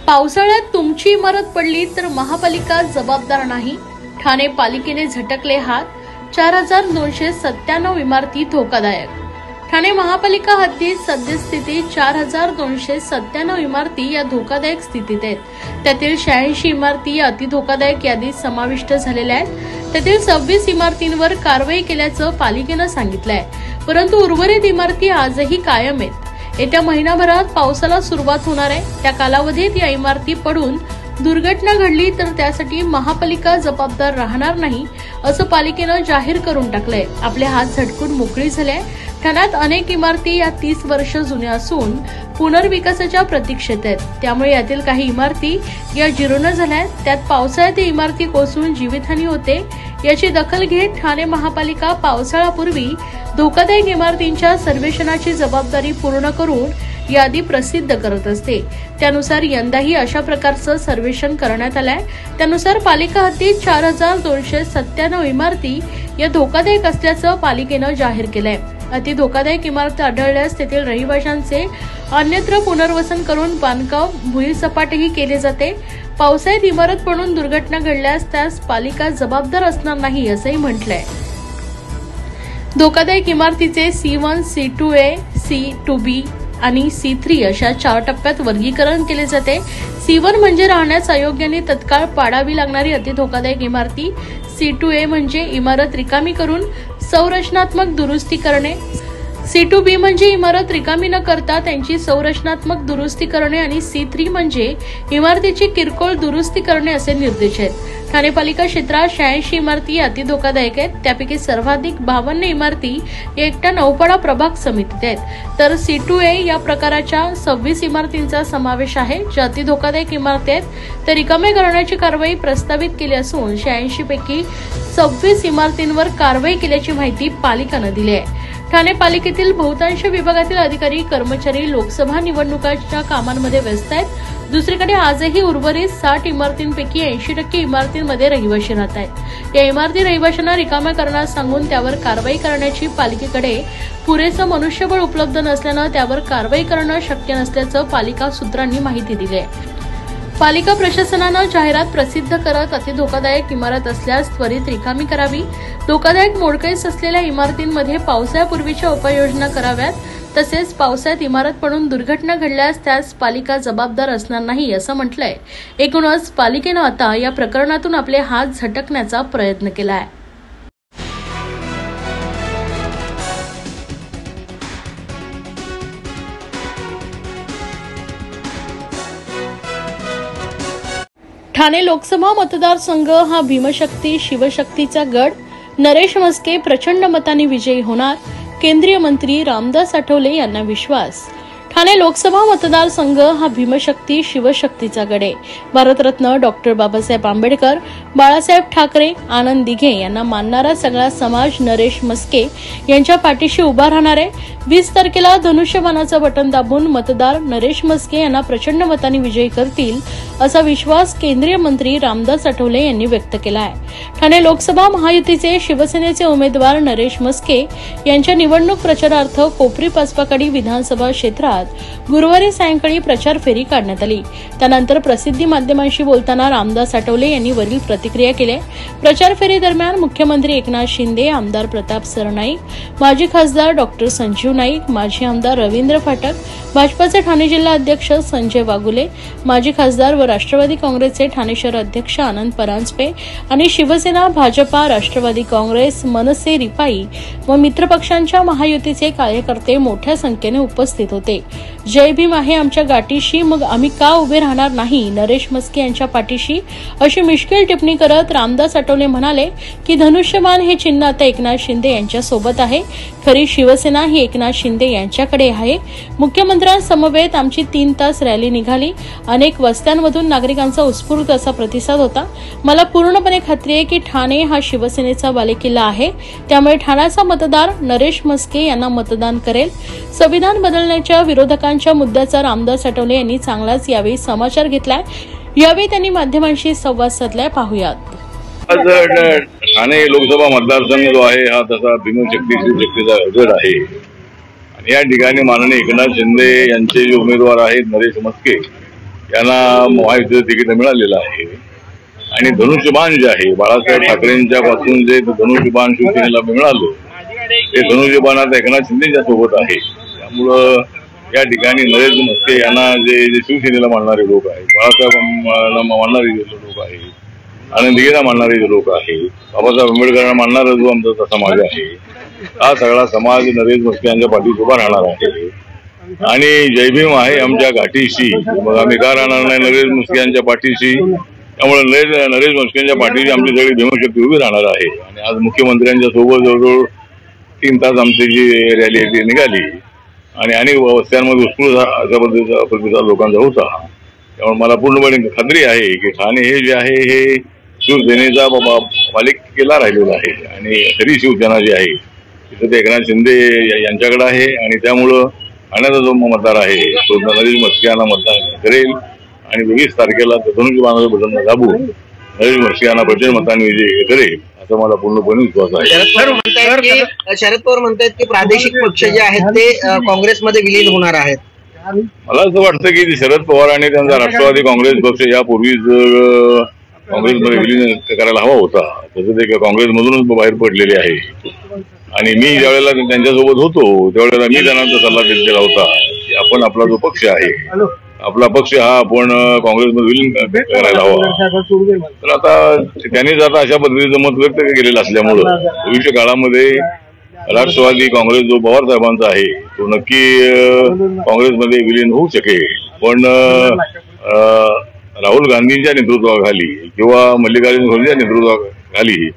पावसाळ्यात तुमची इमारत पडली तर महापालिका जबाबदार नाही. ठाणे पालिकेने झटकले हात. 4297 इमारती धोकादायक. ठाणे महापालिका हद्दीत सद्यस्थितीत 4297 इमारती या धोकादायक स्थितीत आहेत. त्यातील 86 इमारती या अतिधोकादायक यादीत समाविष्ट झालेल्या आहेत. त्यातील 26 इमारतींवर कारवाई केल्याचं पालिकेनं सांगितलंय. परंतु उर्वरित इमारती आजही कायम आहेत. येत्या महिनाभरात पावसाला सुरुवात होणार आहे. त्या कालावधीत या इमारती पडून दुर्घटना घडली तर त्यासाठी महापालिका जबाबदार राहणार नाही असं पालिकेनं जाहीर करून टाकलंय. आपले हात झटकून मोकळी झाले. ठाण्यात अनेक इमारती या 30 वर्ष जुन्या असून पुनर्विकासाच्या प्रतीक्षेत आहेत. त्यामुळे यातील काही इमारती या जीर्ण झाल्या. त्यात पावसाळ्यात इमारती कोसळून जीवितहानी होते. याची दखल घेत ठाणे महापालिका पावसाळ्यापूर्वी धोकादायक इमारतींच्या सर्वेक्षणाची जबाबदारी पूर्ण करून यादी प्रसिद्ध करत असते. त्यानुसार यंदाही अशा प्रकारचं सर्वेक्षण करण्यात आलंय. त्यानुसार पालिका हद्दीत 4297 इमारती या धोकादायक असल्याचं पालिकेनं जाहीर केलंय. अति धोकादायक इमारत आढळल्यास तेथील रहिवाशांचे अन्यत्र पुनर्वसन करून बांधकाम भुईसपाटही केले जाते. पावसाळ्यात इमारत पडून दुर्घटना घडल्यास त्यास पालिका जबाबदार असणार नाही असंही म्हटलंय. धोकादायक इमारतीचे C1, C2A, C2B आणि C3 अशा 4 टप्प्यात वर्गीकरण केले जाते. C1 म्हणजे राहण्यास अयोग्याने तत्काळ पाडावी लागणारी अतिधोकादायक इमारती. C2A म्हणजे इमारत रिकामी करून संरचनात्मक दुरुस्ती करणे. C2B म्हणजे इमारत रिकामी न करता त्यांची संरचनात्मक दुरुस्ती करणे आणि C3 म्हणजे इमारतीची किरकोळ दुरुस्ती करणे असे निर्देश आहेत. ठाणे पालिका क्षेत्रात 86 इमारती अतिधोकादायक आहेत. त्यापैकी सर्वाधिक 52 इमारती या एकट्या नौपाडा प्रभाग समितीत आहेत. तर C2A या प्रकाराच्या 26 इमारतींचा समावेश आहे. ज्या अतिधोकादायक इमारती आहेत त्या रिकामे करण्याची कारवाई प्रस्तावित केली असून 86 पैकी 26 इमारतींवर कारवाई केल्याची माहिती पालिकेनं दिली आहे. ठाणे पालिकेतील बहुतांश विभागातील अधिकारी कर्मचारी लोकसभा निवडणुकांच्या कामांमध्ये व्यस्त आहेत. दुसरीकडे आजही उर्वरित 60 इमारतींपैकी 80% इमारतींमध्ये रहिवाशी राहत आहेत. या इमारती रहिवाशांना रिकाम्या करण्यास सांगून त्यावर कारवाई करण्याची पालिकेकडे पुरेसं मनुष्यबळ उपलब्ध नसल्यानं त्यावर कारवाई करणं शक्य नसल्याचं पालिका सूत्रांनी माहिती दिली आहे. पालिका प्रशासनानं जाहिरात प्रसिद्ध करत अतिधोकादायक इमारत असल्यास त्वरित रिकामी करावी. धोकादायक मोडकळीस असलेल्या इमारतींमध्ये पावसाळ्यापूर्वीच्या उपाययोजना कराव्यात. तसेच पावसाळ्यात इमारत पडून दुर्घटना घडल्यास त्यास पालिका जबाबदार असणार नाही असं म्हटलंय. एकूणच पालिकेनं आता या प्रकरणातून आपले हात झटकण्याचा प्रयत्न केला आहे. ठाणे लोकसभा मतदारसंघ हा भीमशक्ती शिवशक्तीचा गड. नरेश म्हस्के प्रचंड मतांनी विजयी होणार. केंद्रीय मंत्री रामदास आठवले यांना विश्वास. ठाणे लोकसभा मतदारसंघ हा भीमशक्ती शिवशक्तीचा गड आहे. भारतरत्न डॉक्टर बाबासाहेब आंबेडकर, बाळासाहेब ठाकरे, आनंद दिघे यांना मानणारा सगळा समाज नरेश म्हस्के यांच्या पाठीशी उभा राहणार आहे. 20 तारखेला धनुष्यबाणाचं बटन दाबून मतदार नरेश म्हस्के यांना प्रचंड मतांनी विजयी करतील असा विश्वास केंद्रीय मंत्री रामदास आठवले यांनी व्यक्त केला आहे. ठाणे लोकसभा महायुतीचे शिवसेनेचे उमेदवार नरेश म्हस्के यांच्या निवडणूक प्रचारार्थ कोपरी पाचपाकडी विधानसभा क्षेत्रात गुरुवारी सायंकाळी प्रचार फेरी काढण्यात आली. त्यानंतर प्रसिद्धी माध्यमांशी बोलताना रामदास आठवले यांनी वरील प्रतिक्रिया केली. प्रचार फेरी दरम्यान मुख्यमंत्री एकनाथ शिंदे, आमदार प्रताप सरनाईक, माजी खासदार डॉक्टर संजीव नाईक, माजी आमदार रवींद्र फाटक, भाजपाचे ठाणे जिल्हा अध्यक्ष संजय वागुले, माजी खासदार व राष्ट्रवादी काँग्रेसचे ठाणे शहर अध्यक्ष आनंद परांजपे आणि शिवसेना, भाजपा, राष्ट्रवादी काँग्रेस, मनसे, रिपाई व मित्रपक्षांच्या महायुतीचे कार्यकर्ते मोठ्या संख्येने उपस्थित होते. जय भीम आहे आमच्या गाठीशी, मग आम्ही का उभे राहणार नाही नरेश म्हस्के यांच्या पाठीशी, अशी मिश्किल टिप्पणी करत रामदास आठवले म्हणाले की धनुष्यबाण हे चिन्ह आता एकनाथ शिंदे यांच्या सोबत आहे. खरी शिवसेना ही एकनाथ शिंदे यांच्याकडे आहे. मुख्यमंत्र्यांसमवेत आमची 3 तास रॅली निघाली. अनेक वस्त्यांमधून नागरिकांचा उत्स्फूर्त असा प्रतिसाद होता. मला पूर्णपणे खात्री आहे की ठाणे हा शिवसेनेचा बालेकिल्ला आहे. त्यामुळे ठाण्याचा मतदार नरेश म्हस्के यांना मतदान करेल. संविधान बदलण्याच्या विरोधात विरोधकांच्या मुद्द्याचा रामदास आठवले यांनी चांगलाच यावेळी समाचार घेतलाय। यावेळी त्यांनी माध्यमांशी संवाद साधलाय, पाहूयात। आज ठाणे लोकसभा मतदारसंघ जो आहे हा तसा भीमशक्तीचा गड आहे आणि या ठिकाणी माननीय एकनाथ शिंदे यांचे जे उमेदवार आहेत नरेश म्हस्के यांना महायुतीचं तिकीट मिळालेलं आहे आणि धनुष्यबाण जे आहे बाळासाहेब ठाकरेंच्या पासून जे धनुष्यबाण शिवसेनेला मिळालं ते धनुष्यबाण आता एकनाथ शिंदेच्या सोबत आहे। त्यामुळं या ठिकाणी नरेश म्हस्के यांना जे शिवसेनेला मानणारे लोक आहेत, बाळासाहेबांना मानणारे लोक आहेत, आनंदीला मानणारे जे लोक आहेत, बाबासाहेब आंबेडकरांना मानणारा जो आमचा समाज आहे हा सगळा समाज नरेश म्हस्के यांच्या पाठीशी उभा राहणार आहे आणि जय भीम आहे आमच्या गाठीशी, मग आम्ही का राहणार नाही नरेश म्हस्के यांच्या पाठीशी। त्यामुळे नरेश म्हस्के यांच्या पाठीशी आमची सगळी भीमशक्ती उभी राहणार आहे आणि आज मुख्यमंत्र्यांच्या सोबत जवळजवळ 3 तास आमची जी रॅली ती निघाली आणि अनेक वस्त्यांमध्ये उत्स्फूर्त अशा पद्धतीचा प्रतिसाद लोकांचा होता। त्यामुळे मला पूर्णपणे खात्री आहे की ठाणे हे जे आहे हे शिवसेनेचा पालिकेला राहिलेला आहे आणि खरी शिवसेना जी आहे तिथं ते एकनाथ शिंदे यांच्याकडे आहे आणि त्यामुळं ठाण्याचा जो मतदार आहे तो नरेश म्हस्के यांना मतदान करेल आणि 20 तारखेला धनुष्यबाणाचं बटन दाबून नरेश म्हस्के यांना प्रचंड मतांनी विजय करेल असं मला पूर्णपणे विश्वास आहे। शरद पवार म्हणतात की प्रादेशिक पक्ष जे आहेत ते काँग्रेसमध्ये विलीन होणार आहेत। मला असं वाटतं की शरद पवार आणि त्यांचा राष्ट्रवादी काँग्रेस पक्ष यापूर्वीच काँग्रेसमध्ये विलीन करायला हवा होता, तसं ते काँग्रेसमधूनच बाहेर पडलेले आहे आणि मी ज्यावेळेला त्यांच्यासोबत होतो त्यावेळेला मी त्यांना सल्ला दिलेला होता की आपण आपला जो पक्ष आहे आपला पक्ष हा आपण काँग्रेसमध्ये विलीन करायला हवा। तर आता त्यांनीच आता अशा पद्धतीचं मत व्यक्त केलेलं असल्यामुळं भविष्य काळामध्ये राष्ट्रवादी काँग्रेस जो पवार साहेबांचा आहे तो नक्की काँग्रेसमध्ये विलीन होऊ शकेल, पण राहुल गांधींच्या नेतृत्वाखाली किंवा मल्लिकार्जुन खरगेच्या नेतृत्वाखाली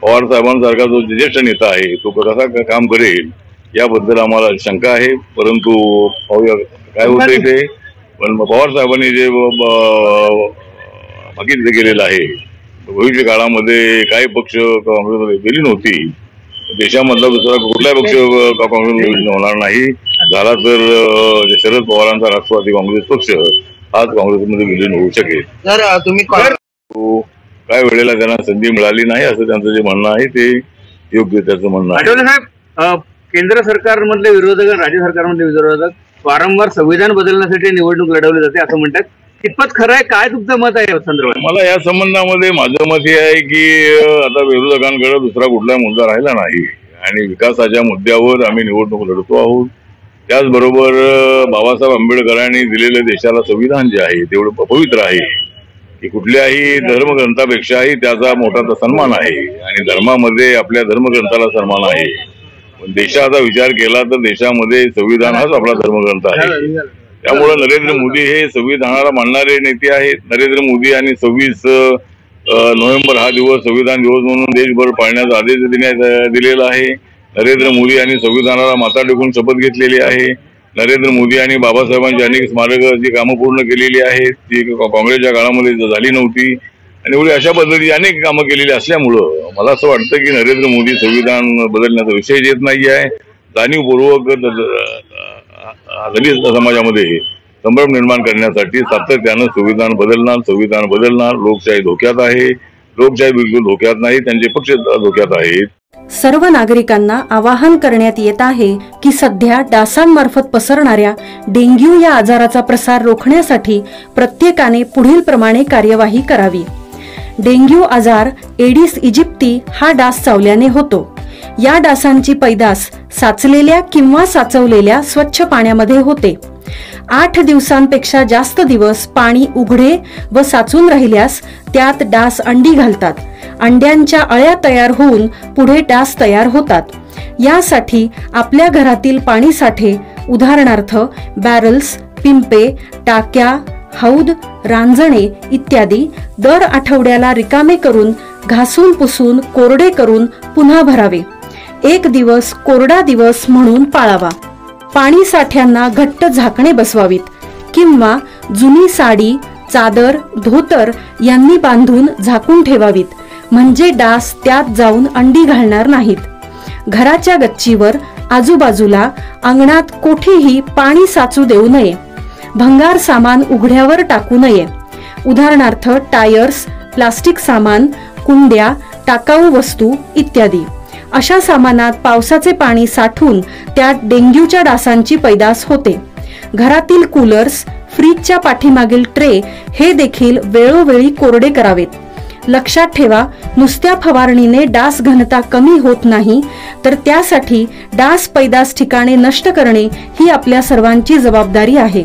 पवार साहेबांसारखा जो ज्येष्ठ नेता आहे तो कसा काम करेल याबद्दल आम्हाला शंका आहे, परंतु पाहूया काय होतंय ते। पण पवार साहेबांनी जे भाकीत केलेलं आहे भविष्य काळामध्ये काही पक्ष काँग्रेसमध्ये विलीन होती, देशामधला दुसरा कुठलाही पक्ष काँग्रेसमध्ये विलीन होणार नाही। झाला तर शरद पवारांचा राष्ट्रवादी काँग्रेस पक्ष आज काँग्रेसमध्ये विलीन होऊ शकेल। तर तुम्ही काय वेळेला त्यांना संधी मिळाली नाही असं त्यांचं जे म्हणणं आहे ते योग्य त्याचं म्हणणं आहे। आठवले साहेब, केंद्र सरकारमधले विरोधक राज्य सरकारमधले विरोधक वारंवार संविधान बदलण्यासाठी निवडणूक लढवली जाते असं म्हणतात, कितपत खरं आहे? काय तुमचं मत आहे या संदर्भात? मला या संबंधामध्ये माझं मत हे आहे की आता विरोधकांकडे दुसरा कुठलाही मुद्दा राहिला नाही आणि विकासाच्या मुद्द्यावर आम्ही निवडणूक लढतो आहोत। त्याचबरोबर बाबासाहेब आंबेडकरांनी दिलेलं देशाला संविधान जे आहे तेवढं पवित्र आहे की कुठल्याही धर्मग्रंथापेक्षाही त्याचा मोठा सन्मान आहे आणि धर्मामध्ये आपल्या धर्मग्रंथाला सन्मान आहे, पण देशाचा विचार केला तर देशामध्ये संविधान हाच आपला धर्मग्रंथ आहे। त्यामुळे नरेंद्र मोदी हे संविधानाला मानणारे नेते आहेत। नरेंद्र मोदी यांनी 26 नोव्हेंबर हा दिवस संविधान दिवस म्हणून देशभर पाळण्याचा आदेश दिलेला आहे। नरेंद्र मोदी यांनी संविधानाला माथा टेकून शपथ घेतलेली आहे। नरेंद्र मोदी यांनी बाबासाहेबांची अनेक स्मारकं कामं पूर्ण केलेली आहेत ती काँग्रेसच्या काळामध्ये झाली नव्हती आणि एवढी अशा पद्धतीची अनेक कामं केलेली असल्यामुळं मला असं वाटतं की नरेंद्र मोदी संविधान बदलण्याचा विषय येत नाही आहे। जाणीवपूर्वक दलित समाजामध्ये संभ्रम निर्माण करण्यासाठी सातत्यानं संविधान बदलणार। लोकशाही धोक्यात आहे, लोकशाही बिलकुल धोक्यात नाही, त्यांचे पक्ष धोक्यात आहेत। सर्व नागरिकांना आवाहन करण्यात येत आहे की सध्या डासांमार्फत पसरणाऱ्या डेंग्यू या आजाराचा प्रसार रोखण्यासाठी प्रत्येकाने पुढील प्रमाणे कार्यवाही करावी। डेंग्यू आजार एडिस इजिप्ती हा डास चावल्याने होतो। या डासांची पैदास साचलेल्या किंवा साचवलेल्या स्वच्छ पाण्यामध्ये होते। 8 दिवसांपेक्षा जास्त दिवस पाणी उघडे व साचून राहिल्यास त्यात डास अंडी घालतात। अंड्यांच्या अळ्या तयार होऊन पुढे डास तयार होतात। यासाठी आपल्या घरातील पाणी साठे उदाहरणार्थ बॅरल्स, पिंपे, टाक्या, हौद, रांजणे इत्यादी दर आठवड्याला रिकामे करून घासून पुसून कोरडे करून पुन्हा भरावे। 1 दिवस कोरडा दिवस म्हणून पाळावा। पाणी साठ्यांना घट्ट झाकणे बसवावीत किंवा जुनी साडी, चादर, धोतर यांनी बांधून झाकून ठेवावीत, म्हणजे डास त्यात जाऊन अंडी घालणार नाहीत। घराच्या गच्चीवर आजूबाजूला अंगणात कोठेही पाणी साचू देऊ नये. भंगार सामान उघड्यावर टाकू नये. उदाहरणार्थ टायर्स, प्लास्टिक सामान, कुंड्या, टाकाऊ वस्तू इत्यादी. अशा सामानात पावसाचे पाणी साठून त्यात डेंग्यूच्या डासांची पैदास होते. घरातील कूलर्स, फ्रीजच्या पाठीमागील ट्रे हे देखील वेळोवेळी कोरडे करावेत. लक्षात ठेवा, नुसत्या फवारणीने डास घनता कमी होत नाही, तर त्यासाठी डास पैदास ठिकाणे नष्ट करणे ही आपल्या सर्वांची जबाबदारी आहे.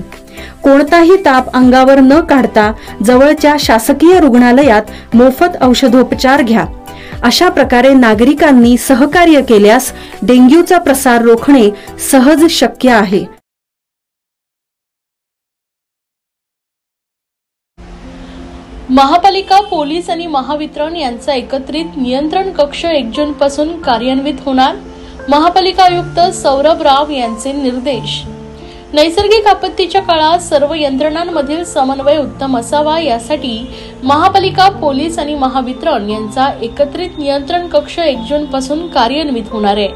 कोणताही ताप अंगावर न काढता जवळच्या शासकीय रुग्णालयात मोफत औषधोपचार घ्या. अशा प्रकारे नागरिकांनी सहकार्य केल्यास डेंग्यूचा प्रसार रोखणे सहज शक्य आहे. महापालिका, पोलीस आणि महावितरण यांचा एकत्रित नियंत्रण कक्ष 1 जून पासून कार्यान्वित होणार. महापालिका आयुक्त सौरभ राव यांचे निर्देश. नैसर्गिक आपत्तीच्या काळात सर्व यंत्रणांमधील समन्वय उत्तम असावा, यासाठी महापालिका, पोलीस आणि महावितरण यांचा एकत्रित नियंत्रण कक्ष 1 जून पासून कार्यान्वित होणार आहे.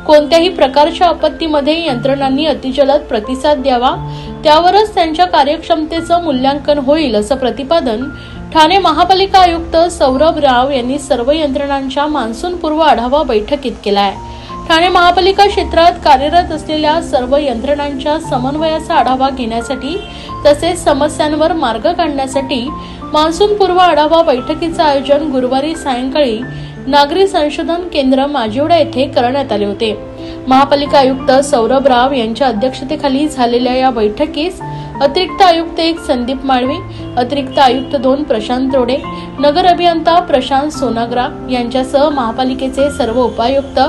कोणत्याही प्रकारच्या आपत्तीमध्ये यंत्रणांनी अतिजलद प्रतिसाद द्यावा, त्यावरच त्यांच्या कार्यक्षमतेचं मूल्यांकन होईल, असं प्रतिपादन ठाणे महापालिका आयुक्त सौरभ राव यांनी सर्व यंत्रणांच्या मान्सूनपूर्व आढावा बैठकीत केला आहे. ठाणे महापालिका क्षेत्रात कार्यरत असलेल्या सर्व यंत्रणांच्या समन्वयाचा आढावा घेण्यासाठी तसेच समस्यांवर मार्ग काढण्यासाठी मान्सूनपूर्व आढावा बैठकीचं आयोजन गुरुवारी सायंकाळी नागरी संशोधन केंद्र माजिवडा येथे करण्यात आले होते. महापालिका आयुक्त सौरभ राव यांच्या अध्यक्षतेखाली झालेल्या या बैठकीस अतिरिक्त आयुक्त 1 संदीप माळवे, अतिरिक्त आयुक्त 2 प्रशांत रोडे, नगर अभियंता प्रशांत सोनाग्रा यांच्यासह महापालिकेचे सर्व उपायुक्त,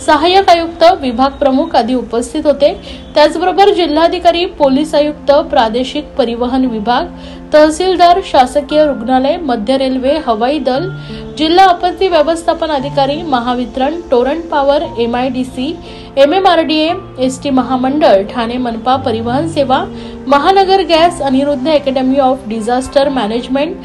सहाय्यक आयुक्त, विभाग प्रमुख आदी उपस्थित होते. त्याचबरोबर जिल्हाधिकारी, पोलीस आयुक्त, प्रादेशिक परिवहन विभाग, तहसीलदार, शासकीय रुग्णालय, मध्य रेल्वे, हवाई दल, जिल्हा आपत्ती व्यवस्थापन अधिकारी, Mahavitaran, Torrent Power, MIDC, MMRDA, ST महामंडळ, ठाणे मनपा परिवहन सेवा, Mahanagar gas, Aniruddha Academy of Disaster Management,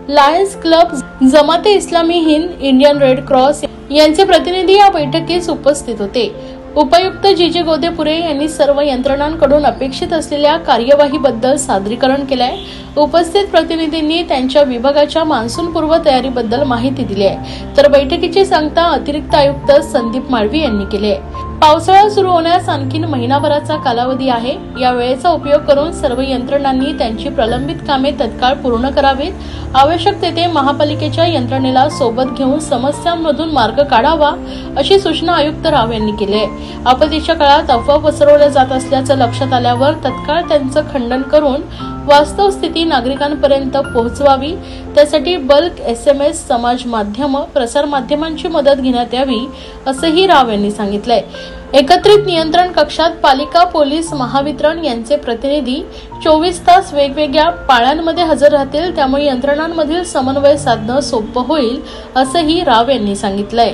Lions Club, Jamaat-e Islami Hind, Indian red cross यांचे प्रतिनिधी या बैठकीस उपस्थित होते. उपायुक्त GJ गोदेपुरे यांनी सर्व यंत्रणांकडून अपेक्षित असलेल्या कार्यवाहीबद्दल सादरीकरण केलंय. उपस्थित प्रतिनिधींनी त्यांच्या विभागाच्या मान्सूनपूर्व तयारीबद्दल माहिती दिली आहे. तर बैठकीची सांगता अतिरिक्त आयुक्त संदीप माळवी यांनी केली आहे. पावसाळा सुरू होण्यास आणखी महिनाभराचा कालावधी आहे. या वेळेचा उपयोग करून सर्व यंत्रणांनी त्यांची प्रलंबित कामे तत्काळ पूर्ण करावीत. आवश्यक तेथे महापालिकेच्या यंत्रणेला सोबत घेऊन समस्यांमधून मार्ग काढावा, अशी सूचना आयुक्त राव यांनी केली आहे. आपत्तीच्या काळात अफवा पसरवल्या जात असल्याचं लक्षात आल्यावर तत्काळ त्यांचं खंडन करून वास्तव स्थिती नागरिकांपर्यंत पोहोचवावी. त्यासाठी बल्क SMS, समाज माध्यम, प्रसार माध्यमांची मदत घेण्यात यावी, असंही राव यांनी सांगितलंय. एकत्रित नियंत्रण कक्षात पालिका, पोलीस, महावितरण यांचे प्रतिनिधी 24 तास वेगवेगळ्या पाळ्यांमध्ये हजर राहतील. त्यामुळे यंत्रणांमधील समन्वय साधणं सोपं होईल, असंही राव यांनी सांगितलंय.